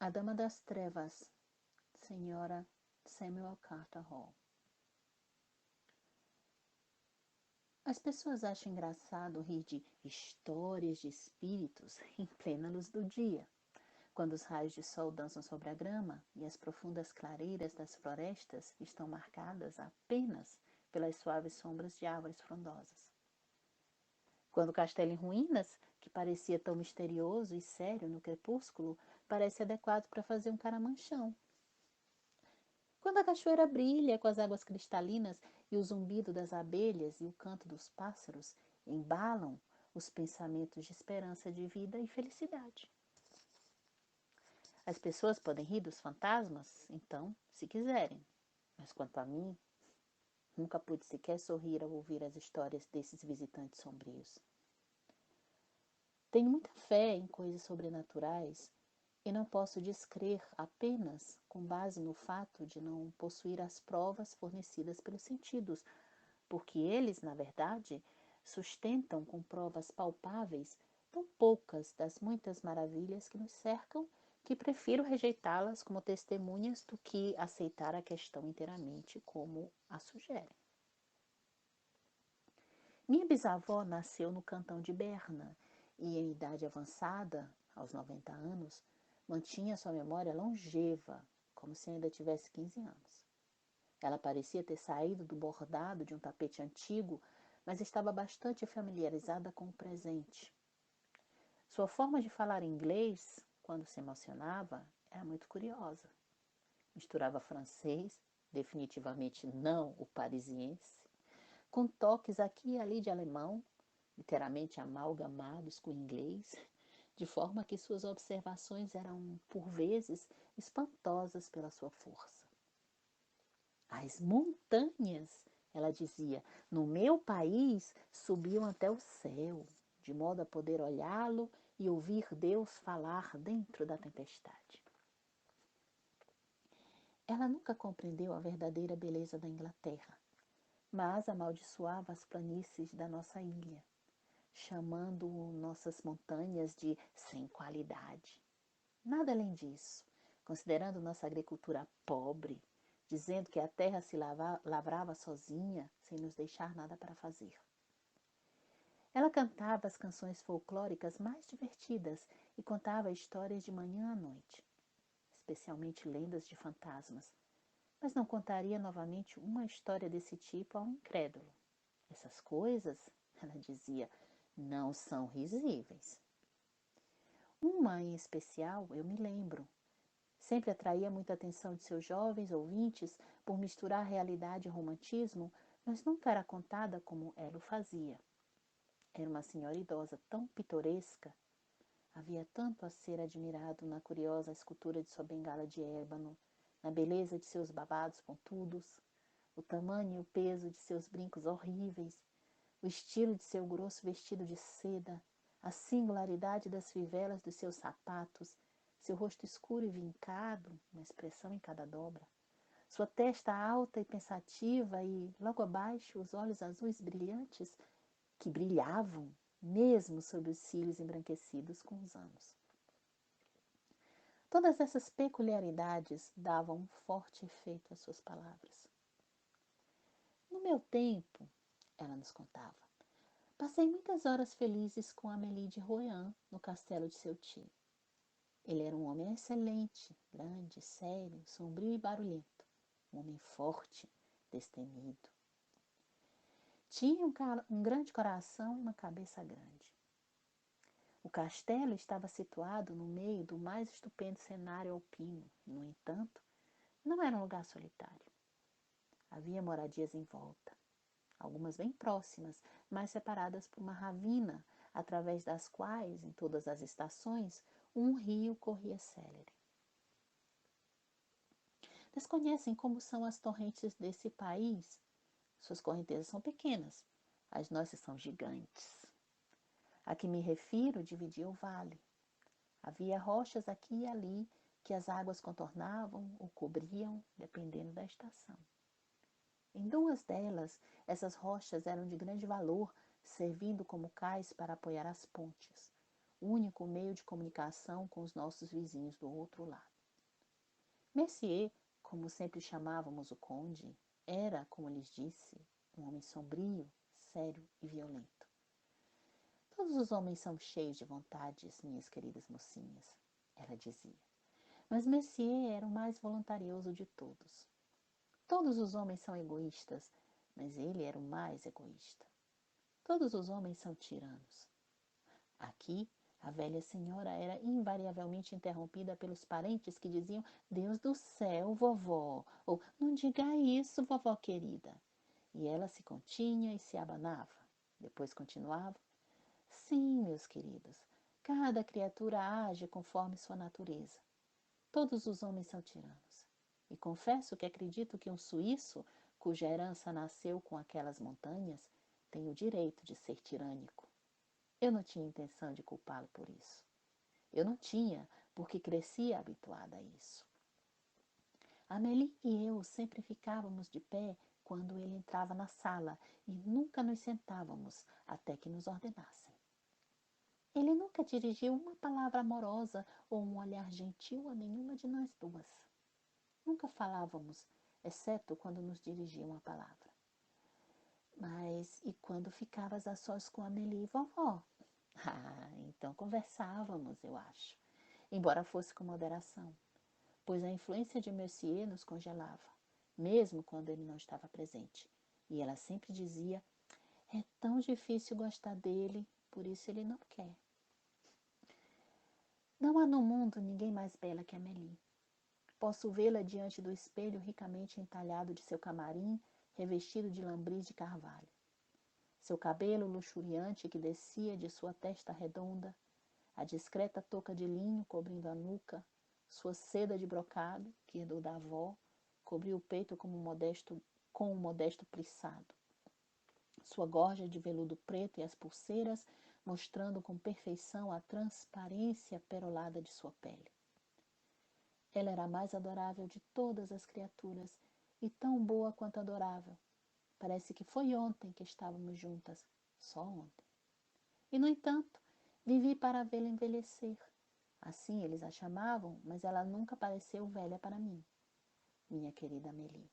A Dama das Trevas, Senhora Samuel Carter Hall. As pessoas acham engraçado rir de histórias de espíritos em plena luz do dia, quando os raios de sol dançam sobre a grama e as profundas clareiras das florestas estão marcadas apenas pelas suaves sombras de árvores frondosas. Quando o castelo em ruínas, que parecia tão misterioso e sério no crepúsculo, parece adequado para fazer um caramanchão. Quando a cachoeira brilha com as águas cristalinas e o zumbido das abelhas e o canto dos pássaros embalam os pensamentos de esperança de vida e felicidade. As pessoas podem rir dos fantasmas, então, se quiserem, mas quanto a mim, nunca pude sequer sorrir ao ouvir as histórias desses visitantes sombrios. Tenho muita fé em coisas sobrenaturais e não posso descrer apenas com base no fato de não possuir as provas fornecidas pelos sentidos, porque eles, na verdade, sustentam com provas palpáveis tão poucas das muitas maravilhas que nos cercam que prefiro rejeitá-las como testemunhas do que aceitar a questão inteiramente como a sugerem. Minha bisavó nasceu no cantão de Berna e, em idade avançada, aos 90 anos, mantinha sua memória longeva, como se ainda tivesse 15 anos. Ela parecia ter saído do bordado de um tapete antigo, mas estava bastante familiarizada com o presente. Sua forma de falar inglês, quando se emocionava, era muito curiosa. Misturava francês, definitivamente não o parisiense, com toques aqui e ali de alemão, literalmente amalgamados com o inglês, de forma que suas observações eram, por vezes, espantosas pela sua força. As montanhas, ela dizia, no meu país subiam até o céu, de modo a poder olhá-lo e ouvir Deus falar dentro da tempestade. Ela nunca compreendeu a verdadeira beleza da Inglaterra, mas amaldiçoava as planícies da nossa ilha, chamando nossas montanhas de sem qualidade. Nada além disso, considerando nossa agricultura pobre, dizendo que a terra se lavrava sozinha, sem nos deixar nada para fazer. Ela cantava as canções folclóricas mais divertidas e contava histórias de manhã à noite, especialmente lendas de fantasmas, mas não contaria novamente uma história desse tipo a um incrédulo. Essas coisas, ela dizia, não são risíveis. Uma em especial eu me lembro. Sempre atraía muita atenção de seus jovens ouvintes por misturar realidade e romantismo, mas nunca era contada como ela o fazia. Era uma senhora idosa tão pitoresca. Havia tanto a ser admirado na curiosa escultura de sua bengala de ébano, na beleza de seus babados pontudos, o tamanho e o peso de seus brincos horríveis, o estilo de seu grosso vestido de seda, a singularidade das fivelas dos seus sapatos, seu rosto escuro e vincado, uma expressão em cada dobra, sua testa alta e pensativa e, logo abaixo, os olhos azuis brilhantes que brilhavam mesmo sob os cílios embranquecidos com os anos. Todas essas peculiaridades davam um forte efeito às suas palavras. No meu tempo, ela nos contava, passei muitas horas felizes com Amélie de Rohan no castelo de seu tio. Ele era um homem excelente, grande, sério, sombrio e barulhento. Um homem forte, destemido. Tinha um grande coração e uma cabeça grande. O castelo estava situado no meio do mais estupendo cenário alpino. No entanto, não era um lugar solitário. Havia moradias em volta, algumas bem próximas, mas separadas por uma ravina, através das quais, em todas as estações, um rio corria célere. Desconhecem como são as torrentes desse país? Suas correntezas são pequenas, as nossas são gigantes. A que me refiro dividia o vale. Havia rochas aqui e ali que as águas contornavam ou cobriam, dependendo da estação. Em duas delas, essas rochas eram de grande valor, servindo como cais para apoiar as pontes. o único meio de comunicação com os nossos vizinhos do outro lado. Mercier, como sempre chamávamos o conde, era, como lhes disse, um homem sombrio, sério e violento. Todos os homens são cheios de vontades, minhas queridas mocinhas, ela dizia. Mas Mercier era o mais voluntarioso de todos. Todos os homens são egoístas, mas ele era o mais egoísta. Todos os homens são tiranos. Aqui, a velha senhora era invariavelmente interrompida pelos parentes que diziam: Deus do céu, vovó, ou não diga isso, vovó querida. E ela se continha e se abanava. Depois continuava: Sim, meus queridos, cada criatura age conforme sua natureza. Todos os homens são tiranos. E confesso que acredito que um suíço, cuja herança nasceu com aquelas montanhas, tem o direito de ser tirânico. Eu não tinha intenção de culpá-lo por isso. Eu não tinha, porque crescia habituada a isso. Amélie e eu sempre ficávamos de pé quando ele entrava na sala e nunca nos sentávamos até que nos ordenassem. Ele nunca dirigiu uma palavra amorosa ou um olhar gentil a nenhuma de nós duas. Nunca falávamos, exceto quando nos dirigiam a palavra. Mas e quando ficavas a sós com Amélie e vovó? Ah, então conversávamos, eu acho, embora fosse com moderação, pois a influência de Mercier nos congelava, mesmo quando ele não estava presente. E ela sempre dizia: é tão difícil gostar dele, por isso ele não quer. Não há no mundo ninguém mais bela que Amélie. Posso vê-la diante do espelho ricamente entalhado de seu camarim, revestido de lambris de carvalho. Seu cabelo luxuriante que descia de sua testa redonda, a discreta touca de linho cobrindo a nuca, sua seda de brocado, que herdou da avó, cobriu o peito com um modesto plissado. Sua gorja de veludo preto e as pulseiras mostrando com perfeição a transparência perolada de sua pele. Ela era a mais adorável de todas as criaturas e tão boa quanto adorável. Parece que foi ontem que estávamos juntas, só ontem. E, no entanto, vivi para vê-la envelhecer. Assim eles a chamavam, mas ela nunca pareceu velha para mim, minha querida Amélie.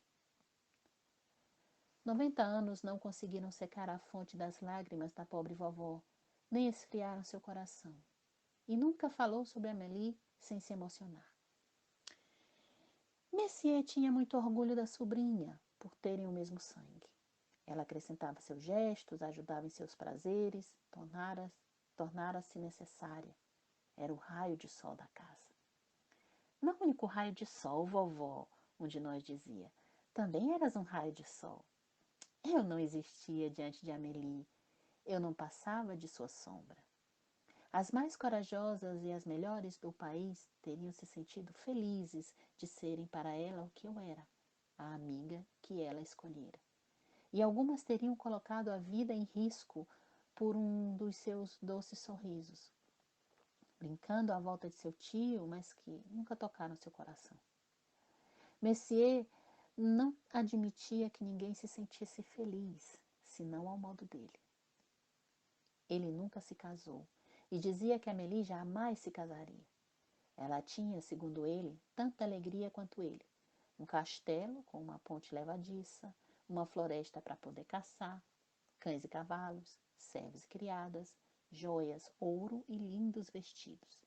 90 anos não conseguiram secar a fonte das lágrimas da pobre vovó, nem esfriaram seu coração. E nunca falou sobre Amélie sem se emocionar. Mercier tinha muito orgulho da sobrinha, por terem o mesmo sangue. Ela acrescentava seus gestos, ajudava em seus prazeres, tornara-se necessária. Era o raio de sol da casa. Não o único raio de sol, vovó, um de nós dizia. Também eras um raio de sol. Eu não existia diante de Amélie. Eu não passava de sua sombra. As mais corajosas e as melhores do país teriam se sentido felizes de serem para ela o que eu era, a amiga que ela escolhera. E algumas teriam colocado a vida em risco por um dos seus doces sorrisos, brincando à volta de seu tio, mas que nunca tocaram seu coração. Mercier não admitia que ninguém se sentisse feliz, senão ao modo dele. Ele nunca se casou e dizia que Amélie jamais se casaria. Ela tinha, segundo ele, tanta alegria quanto ele. Um castelo com uma ponte levadiça, uma floresta para poder caçar, cães e cavalos, servos e criadas, joias, ouro e lindos vestidos.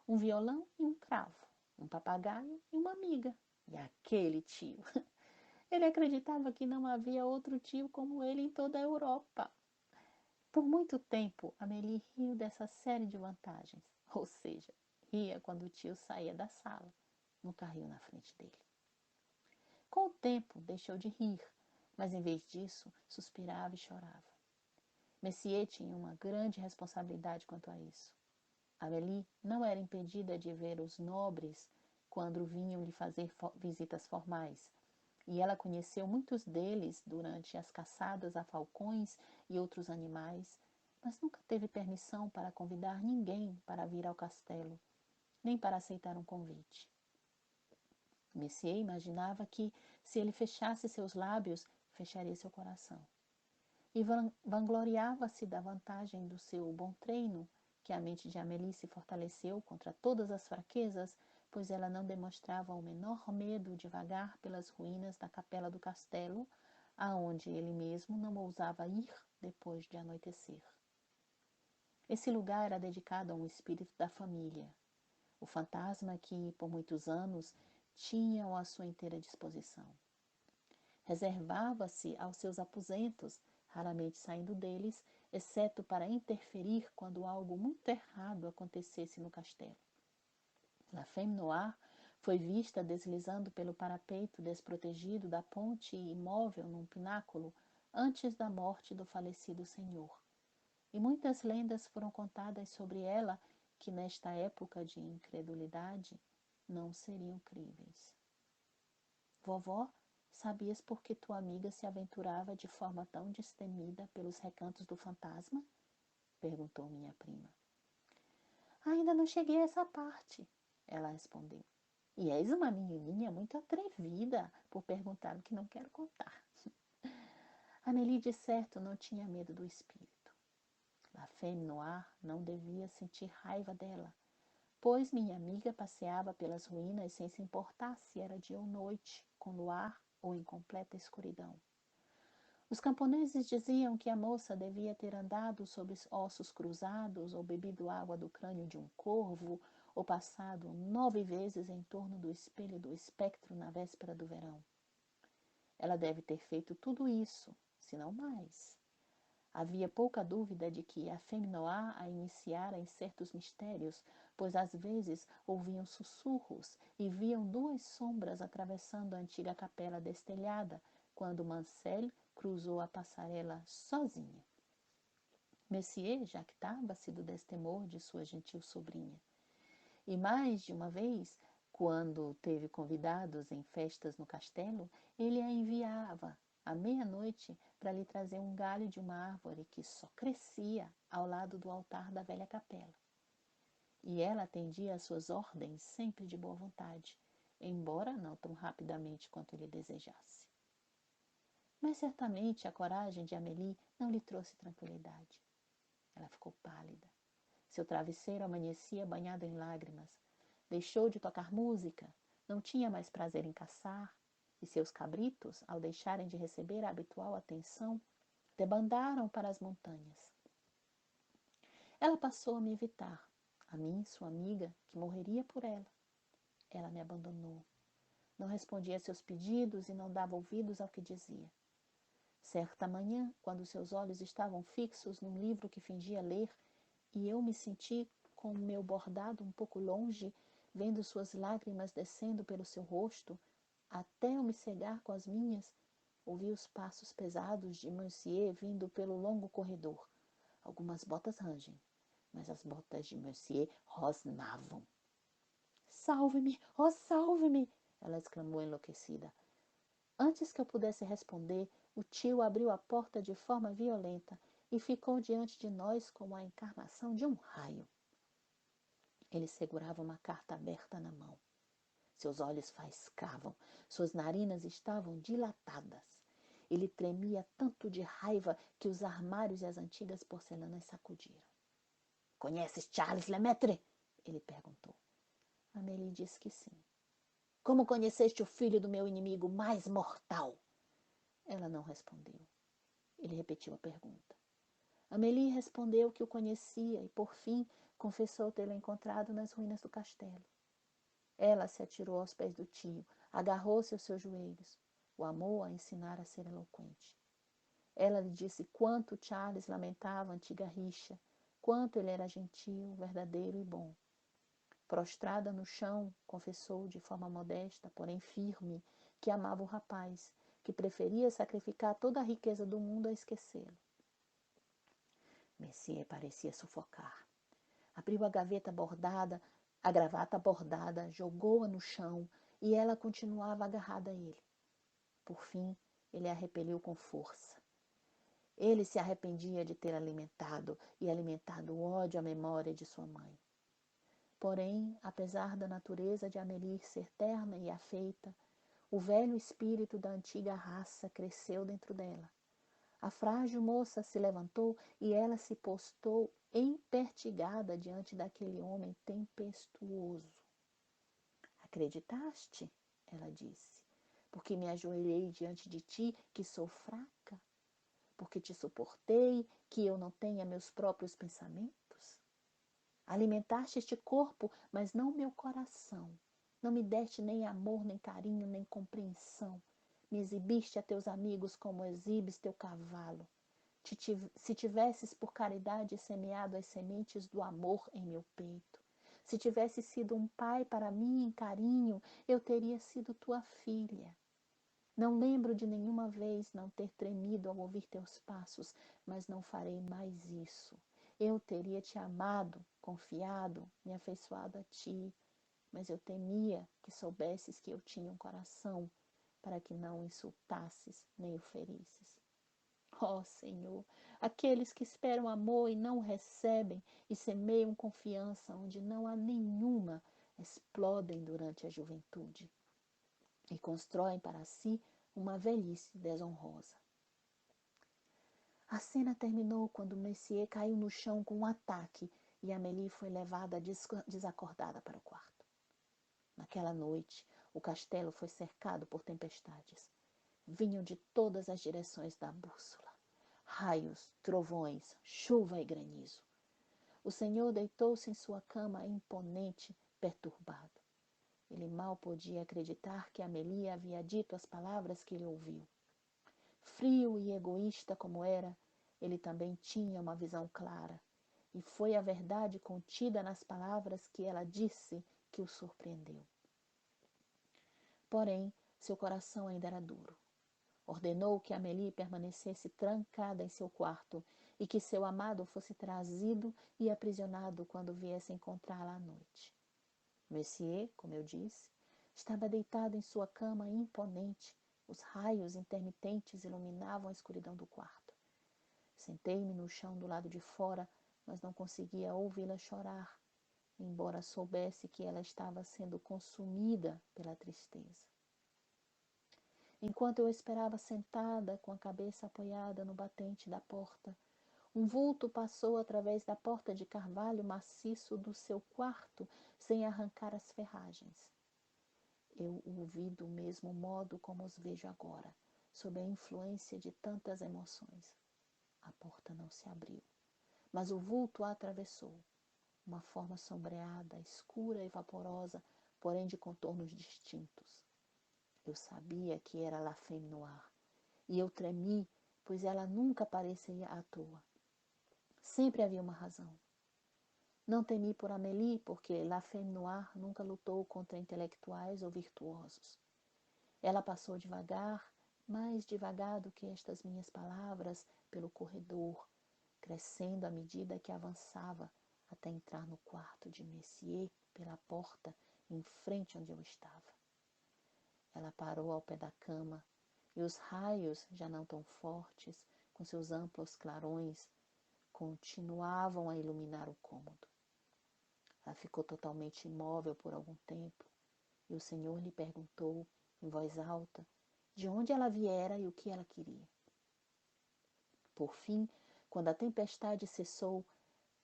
Um violão e um cravo, um papagaio e uma amiga. E aquele tio! Ele acreditava que não havia outro tio como ele em toda a Europa. Por muito tempo, Amélie riu dessa série de vantagens, ou seja, ria quando o tio saía da sala, nunca riu na frente dele. Com o tempo, deixou de rir, mas em vez disso, suspirava e chorava. Mercier tinha uma grande responsabilidade quanto a isso. Amélie não era impedida de ver os nobres quando vinham lhe fazer visitas formais, e ela conheceu muitos deles durante as caçadas a falcões e outros animais, mas nunca teve permissão para convidar ninguém para vir ao castelo, nem para aceitar um convite. Mercier imaginava que, se ele fechasse seus lábios, fecharia seu coração. E vangloriava-se da vantagem do seu bom treino que a mente de Amélie se fortaleceu contra todas as fraquezas, pois ela não demonstrava o menor medo de vagar pelas ruínas da capela do castelo, aonde ele mesmo não ousava ir depois de anoitecer. Esse lugar era dedicado a um espírito da família, o fantasma que, por muitos anos, tinham à sua inteira disposição. Reservava-se aos seus aposentos, raramente saindo deles, exceto para interferir quando algo muito errado acontecesse no castelo. La Femme Noire foi vista deslizando pelo parapeito desprotegido da ponte imóvel num pináculo antes da morte do falecido senhor. E muitas lendas foram contadas sobre ela que, nesta época de incredulidade, não seriam críveis. Vovó, sabias por que tua amiga se aventurava de forma tão destemida pelos recantos do fantasma? Perguntou minha prima. Ainda não cheguei a essa parte, ela respondeu. E és uma menininha muito atrevida por perguntar o que não quero contar. Amélie, de certo, não tinha medo do espírito. La Femme Noire não devia sentir raiva dela, pois minha amiga passeava pelas ruínas sem se importar se era dia ou noite, com luar ou em completa escuridão. Os camponeses diziam que a moça devia ter andado sobre ossos cruzados ou bebido água do crânio de um corvo ou passado 9 vezes em torno do espelho do espectro na véspera do verão. Ela deve ter feito tudo isso, se não mais. Havia pouca dúvida de que a Femme Noire a iniciara em certos mistérios, pois às vezes ouviam sussurros e viam 2 sombras atravessando a antiga capela destelhada, quando Mancel cruzou a passarela sozinha. Monsieur jactava-se do destemor de sua gentil sobrinha. E mais de uma vez, quando teve convidados em festas no castelo, ele a enviava à meia-noite para lhe trazer um galho de uma árvore que só crescia ao lado do altar da velha capela. E ela atendia às suas ordens sempre de boa vontade, embora não tão rapidamente quanto ele desejasse. Mas certamente a coragem de Amélie não lhe trouxe tranquilidade. Ela ficou pálida. Seu travesseiro amanhecia banhado em lágrimas. Deixou de tocar música, não tinha mais prazer em caçar, e seus cabritos, ao deixarem de receber a habitual atenção, debandaram para as montanhas. Ela passou a me evitar, a mim, sua amiga, que morreria por ela. Ela me abandonou. Não respondia a seus pedidos e não dava ouvidos ao que dizia. Certa manhã, quando seus olhos estavam fixos num livro que fingia ler, e eu me senti com o meu bordado um pouco longe, vendo suas lágrimas descendo pelo seu rosto, até eu me cegar com as minhas, ouvi os passos pesados de Monsieur vindo pelo longo corredor. Algumas botas rangem, mas as botas de Monsieur rosnavam. Salve-me, oh, salve-me! Ela exclamou enlouquecida. Antes que eu pudesse responder, o tio abriu a porta de forma violenta e ficou diante de nós como a encarnação de um raio. Ele segurava uma carta aberta na mão. Seus olhos faiscavam, suas narinas estavam dilatadas. Ele tremia tanto de raiva que os armários e as antigas porcelanas sacudiram. — Conheces Charles Lemaitre? Ele perguntou. Amélie disse que sim. — Como conheceste o filho do meu inimigo mais mortal? Ela não respondeu. Ele repetiu a pergunta. Amélie respondeu que o conhecia e, por fim, confessou tê-lo encontrado nas ruínas do castelo. Ela se atirou aos pés do tio, agarrou-se aos seus joelhos. O amou a ensinar a ser eloquente. Ela lhe disse quanto Charles lamentava a antiga rixa, quanto ele era gentil, verdadeiro e bom. Prostrada no chão, confessou de forma modesta, porém firme, que amava o rapaz, que preferia sacrificar toda a riqueza do mundo a esquecê-lo. Monsieur parecia sufocar. Abriu a gaveta bordada, a gravata bordada, jogou-a no chão e ela continuava agarrada a ele. Por fim, ele a repeliu com força. Ele se arrependia de ter alimentado o ódio à memória de sua mãe. Porém, apesar da natureza de Amélie ser terna e afeita, o velho espírito da antiga raça cresceu dentro dela. A frágil moça se levantou e ela se postou empertigada diante daquele homem tempestuoso. Acreditaste? Ela disse, porque me ajoelhei diante de ti, que sou fraca, porque te suportei, que eu não tenha meus próprios pensamentos. Alimentaste este corpo, mas não meu coração. Não me deste nem amor, nem carinho, nem compreensão. Me exibiste a teus amigos como exibes teu cavalo. Se tivesses por caridade semeado as sementes do amor em meu peito, se tivesse sido um pai para mim em carinho, eu teria sido tua filha. Não lembro de nenhuma vez não ter tremido ao ouvir teus passos, mas não farei mais isso. Eu teria te amado, confiado, me afeiçoado a ti, mas eu temia que soubesses que eu tinha um coração, para que não o insultasses nem o ferisses. Ó Senhor, aqueles que esperam amor e não o recebem e semeiam confiança onde não há nenhuma, explodem durante a juventude e constroem para si uma velhice desonrosa. A cena terminou quando Messier caiu no chão com um ataque e Amélie foi levada desacordada para o quarto. Naquela noite, o castelo foi cercado por tempestades. Vinham de todas as direções da bússola. Raios, trovões, chuva e granizo. O senhor deitou-se em sua cama imponente, perturbado. Ele mal podia acreditar que Amélie havia dito as palavras que ele ouviu. Frio e egoísta como era, ele também tinha uma visão clara, e foi a verdade contida nas palavras que ela disse que o surpreendeu. Porém, seu coração ainda era duro. Ordenou que Amélie permanecesse trancada em seu quarto e que seu amado fosse trazido e aprisionado quando viesse encontrá-la à noite. Messier, como eu disse, estava deitado em sua cama imponente. Os raios intermitentes iluminavam a escuridão do quarto. Sentei-me no chão do lado de fora, mas não conseguia ouvi-la chorar, embora soubesse que ela estava sendo consumida pela tristeza. Enquanto eu esperava sentada, com a cabeça apoiada no batente da porta, um vulto passou através da porta de carvalho maciço do seu quarto, sem arrancar as ferragens. Eu o vi do mesmo modo como os vejo agora, sob a influência de tantas emoções. A porta não se abriu, mas o vulto a atravessou. Uma forma sombreada, escura e vaporosa, porém de contornos distintos. Eu sabia que era La Femme Noire, e eu tremi, pois ela nunca aparecia à toa. Sempre havia uma razão. Não temi por Amélie, porque La Femme Noire nunca lutou contra intelectuais ou virtuosos. Ela passou devagar, mais devagar do que estas minhas palavras, pelo corredor, crescendo à medida que avançava, até entrar no quarto de Messier pela porta em frente onde eu estava. Ela parou ao pé da cama, e os raios, já não tão fortes, com seus amplos clarões, continuavam a iluminar o cômodo. Ela ficou totalmente imóvel por algum tempo, e o Senhor lhe perguntou, em voz alta, de onde ela viera e o que ela queria. Por fim, quando a tempestade cessou,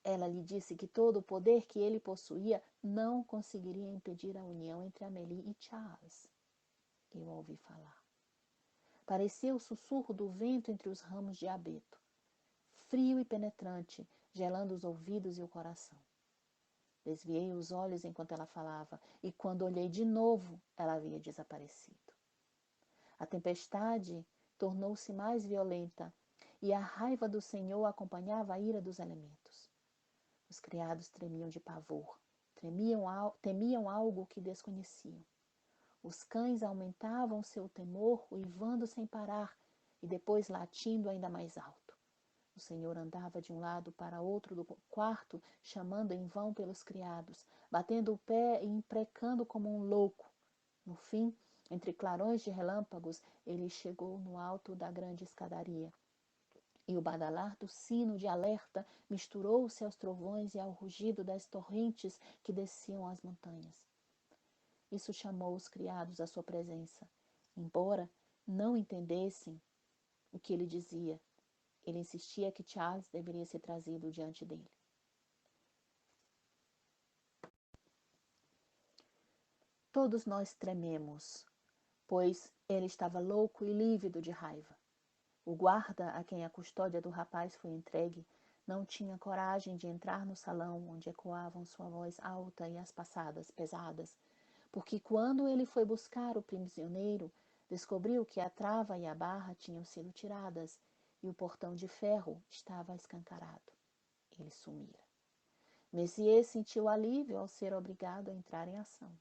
ela lhe disse que todo o poder que ele possuía não conseguiria impedir a união entre Amélie e Charles. Eu a ouvi falar. Parecia o sussurro do vento entre os ramos de abeto, frio e penetrante, gelando os ouvidos e o coração. Desviei os olhos enquanto ela falava, e quando olhei de novo, ela havia desaparecido. A tempestade tornou-se mais violenta, e a raiva do Senhor acompanhava a ira dos elementos. Os criados tremiam de pavor, temiam algo que desconheciam. Os cães aumentavam seu temor, uivando sem parar, e depois latindo ainda mais alto. O Senhor andava de um lado para outro do quarto, chamando em vão pelos criados, batendo o pé e imprecando como um louco. No fim, entre clarões de relâmpagos, ele chegou no alto da grande escadaria. E o badalar do sino de alerta misturou-se aos trovões e ao rugido das torrentes que desciam as montanhas. Isso chamou os criados à sua presença, embora não entendessem o que ele dizia. Ele insistia que Charles deveria ser trazido diante dele. Todos nós trememos, pois ele estava louco e lívido de raiva. O guarda a quem a custódia do rapaz foi entregue não tinha coragem de entrar no salão onde ecoavam sua voz alta e as passadas pesadas, porque quando ele foi buscar o prisioneiro, descobriu que a trava e a barra tinham sido tiradas e o portão de ferro estava escancarado. Ele sumira. Messier sentiu alívio ao ser obrigado a entrar em ação.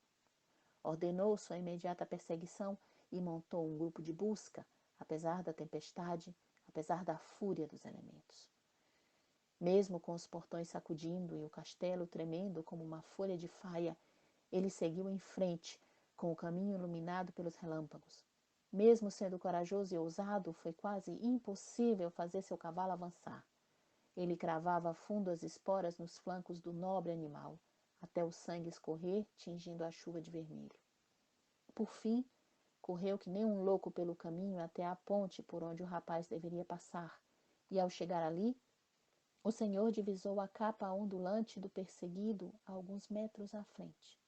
Ordenou sua imediata perseguição e montou um grupo de busca, apesar da tempestade, apesar da fúria dos elementos. Mesmo com os portões sacudindo e o castelo tremendo como uma folha de faia, ele seguiu em frente, com o caminho iluminado pelos relâmpagos. Mesmo sendo corajoso e ousado, foi quase impossível fazer seu cavalo avançar. Ele cravava fundo as esporas nos flancos do nobre animal, até o sangue escorrer, tingindo a chuva de vermelho. Por fim, correu que nem um louco pelo caminho até a ponte por onde o rapaz deveria passar, e ao chegar ali, o senhor divisou a capa ondulante do perseguido a alguns metros à frente.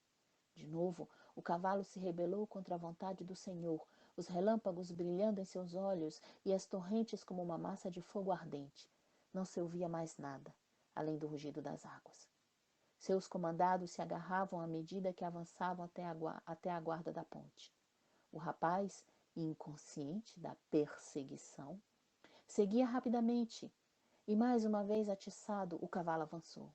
De novo, o cavalo se rebelou contra a vontade do senhor, os relâmpagos brilhando em seus olhos e as torrentes como uma massa de fogo ardente. Não se ouvia mais nada, além do rugido das águas. Seus comandados se agarravam à medida que avançavam até a guarda da ponte. O rapaz, inconsciente da perseguição, seguia rapidamente e, mais uma vez atiçado, o cavalo avançou.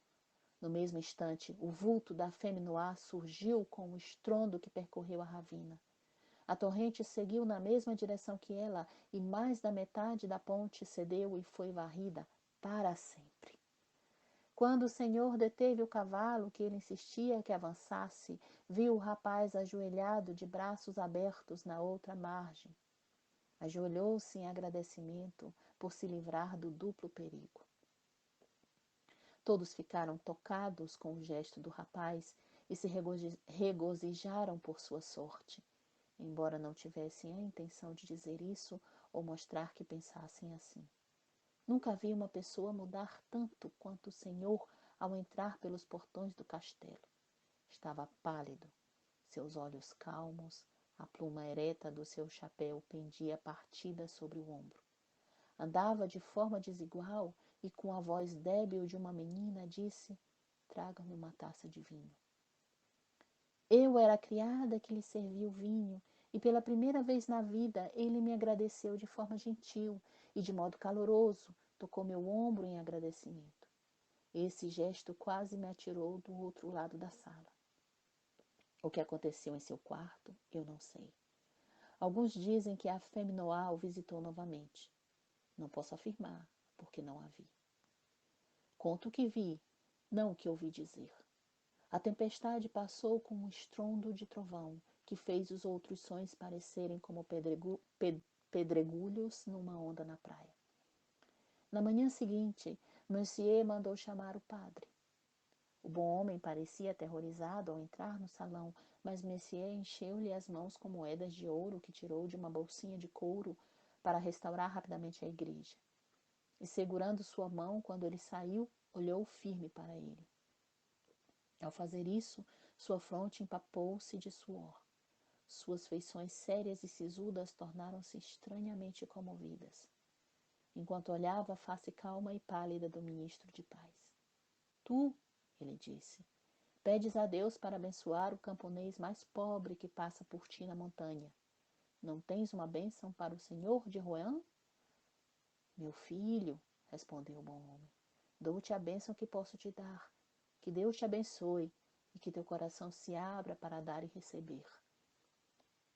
No mesmo instante, o vulto da femme noire surgiu com um estrondo que percorreu a ravina. A torrente seguiu na mesma direção que ela e mais da metade da ponte cedeu e foi varrida para sempre. Quando o senhor deteve o cavalo, que ele insistia que avançasse, viu o rapaz ajoelhado de braços abertos na outra margem. Ajoelhou-se em agradecimento por se livrar do duplo perigo. Todos ficaram tocados com o gesto do rapaz e se regozijaram por sua sorte, embora não tivessem a intenção de dizer isso ou mostrar que pensassem assim. Nunca vi uma pessoa mudar tanto quanto o senhor ao entrar pelos portões do castelo. Estava pálido, seus olhos calmos, a pluma ereta do seu chapéu pendia partida sobre o ombro. Andava de forma desigual e com a voz débil de uma menina disse: "Traga-me uma taça de vinho." Eu era a criada que lhe serviu o vinho e pela primeira vez na vida ele me agradeceu de forma gentil e de modo caloroso, tocou meu ombro em agradecimento. Esse gesto quase me atirou do outro lado da sala. O que aconteceu em seu quarto, eu não sei. Alguns dizem que a femme noire o visitou novamente. Não posso afirmar, porque não a vi. Conto o que vi, não o que ouvi dizer. A tempestade passou com um estrondo de trovão, que fez os outros sons parecerem como pedregulhos numa onda na praia. Na manhã seguinte, Monsieur mandou chamar o padre. O bom homem parecia aterrorizado ao entrar no salão, mas Monsieur encheu-lhe as mãos com moedas de ouro que tirou de uma bolsinha de couro para restaurar rapidamente a igreja. E segurando sua mão quando ele saiu, olhou firme para ele. Ao fazer isso, sua fronte empapou-se de suor. Suas feições sérias e sisudas tornaram-se estranhamente comovidas, enquanto olhava a face calma e pálida do ministro de paz. Tu, ele disse, pedes a Deus para abençoar o camponês mais pobre que passa por ti na montanha. Não tens uma bênção para o senhor de Rouen? Meu filho, respondeu o bom homem, dou-te a bênção que posso te dar. Que Deus te abençoe e que teu coração se abra para dar e receber.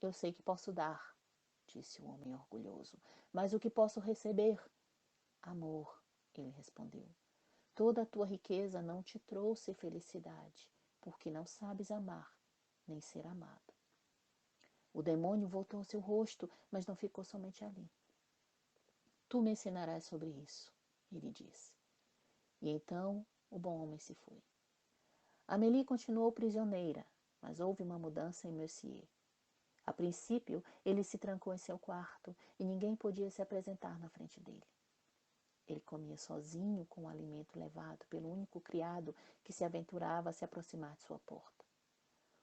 Eu sei que posso dar, disse o homem orgulhoso, mas o que posso receber? Amor, ele respondeu. Toda a tua riqueza não te trouxe felicidade, porque não sabes amar, nem ser amado. O demônio voltou ao seu rosto, mas não ficou somente ali. Tu me ensinarás sobre isso, ele disse. E então o bom homem se foi. Amélie continuou prisioneira, mas houve uma mudança em Monsieur. A princípio, ele se trancou em seu quarto e ninguém podia se apresentar na frente dele. Ele comia sozinho com o alimento levado pelo único criado que se aventurava a se aproximar de sua porta.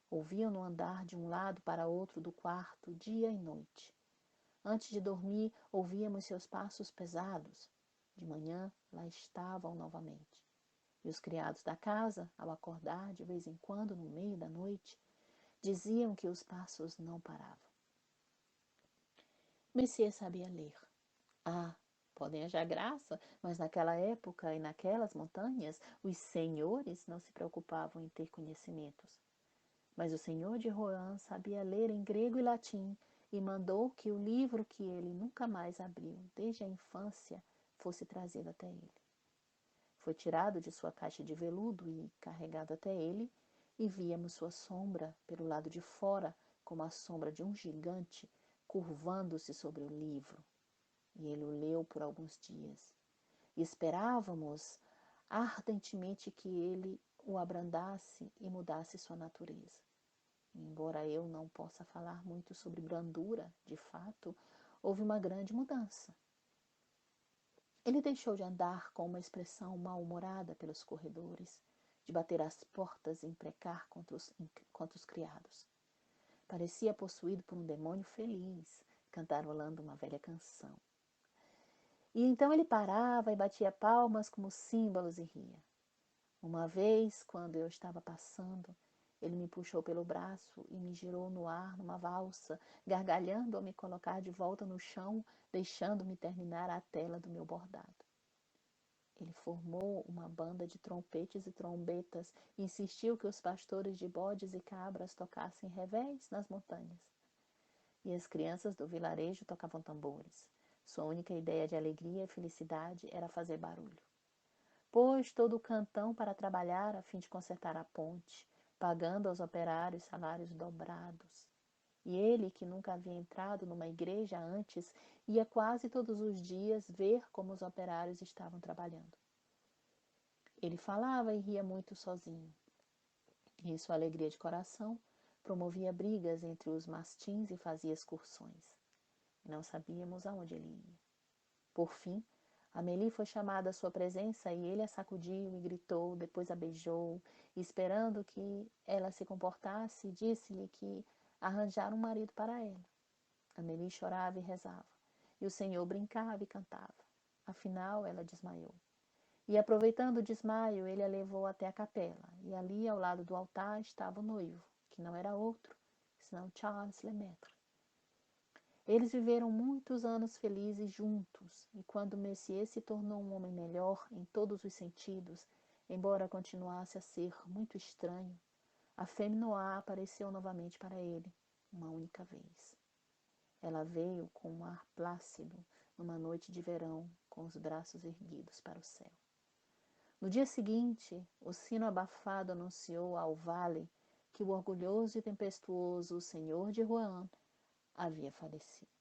Ouviam-no andar de um lado para outro do quarto, dia e noite. Antes de dormir, ouvíamos seus passos pesados. De manhã, lá estavam novamente. E os criados da casa, ao acordar de vez em quando no meio da noite, diziam que os passos não paravam. Messias sabia ler. Ah, podem achar graça, mas naquela época e naquelas montanhas, os senhores não se preocupavam em ter conhecimentos. Mas o senhor de Rohan sabia ler em grego e latim e mandou que o livro que ele nunca mais abriu desde a infância fosse trazido até ele. Foi tirado de sua caixa de veludo e carregado até ele, e víamos sua sombra pelo lado de fora, como a sombra de um gigante, curvando-se sobre o livro. E ele o leu por alguns dias. E esperávamos ardentemente que ele o abrandasse e mudasse sua natureza. Embora eu não possa falar muito sobre brandura, de fato, houve uma grande mudança. Ele deixou de andar com uma expressão mal-humorada pelos corredores, de bater às portas e imprecar contra os criados. Parecia possuído por um demônio feliz, cantarolando uma velha canção. E então ele parava e batia palmas como símbolos e ria. Uma vez, quando eu estava passando, ele me puxou pelo braço e me girou no ar numa valsa, gargalhando ao me colocar de volta no chão, deixando-me terminar a tela do meu bordado. Ele formou uma banda de trompetes e trombetas e insistiu que os pastores de bodes e cabras tocassem revés nas montanhas. E as crianças do vilarejo tocavam tambores. Sua única ideia de alegria e felicidade era fazer barulho. Pôs todo o cantão para trabalhar a fim de consertar a ponte, pagando aos operários salários dobrados. E ele, que nunca havia entrado numa igreja antes, ia quase todos os dias ver como os operários estavam trabalhando. Ele falava e ria muito sozinho. E sua alegria de coração promovia brigas entre os mastins e fazia excursões. Não sabíamos aonde ele ia. Por fim, Amélie foi chamada à sua presença e ele a sacudiu e gritou, depois a beijou, e esperando que ela se comportasse, disse-lhe que arranjara um marido para ela. Amélie chorava e rezava, e o senhor brincava e cantava. Afinal, ela desmaiou. E aproveitando o desmaio, ele a levou até a capela, e ali, ao lado do altar, estava o noivo, que não era outro, senão Charles Lemaitre. Eles viveram muitos anos felizes juntos, e quando Messier se tornou um homem melhor em todos os sentidos, embora continuasse a ser muito estranho, a femme noire apareceu novamente para ele, uma única vez. Ela veio com um ar plácido, numa noite de verão, com os braços erguidos para o céu. No dia seguinte, o sino abafado anunciou ao vale que o orgulhoso e tempestuoso senhor de Rohan havia falecido.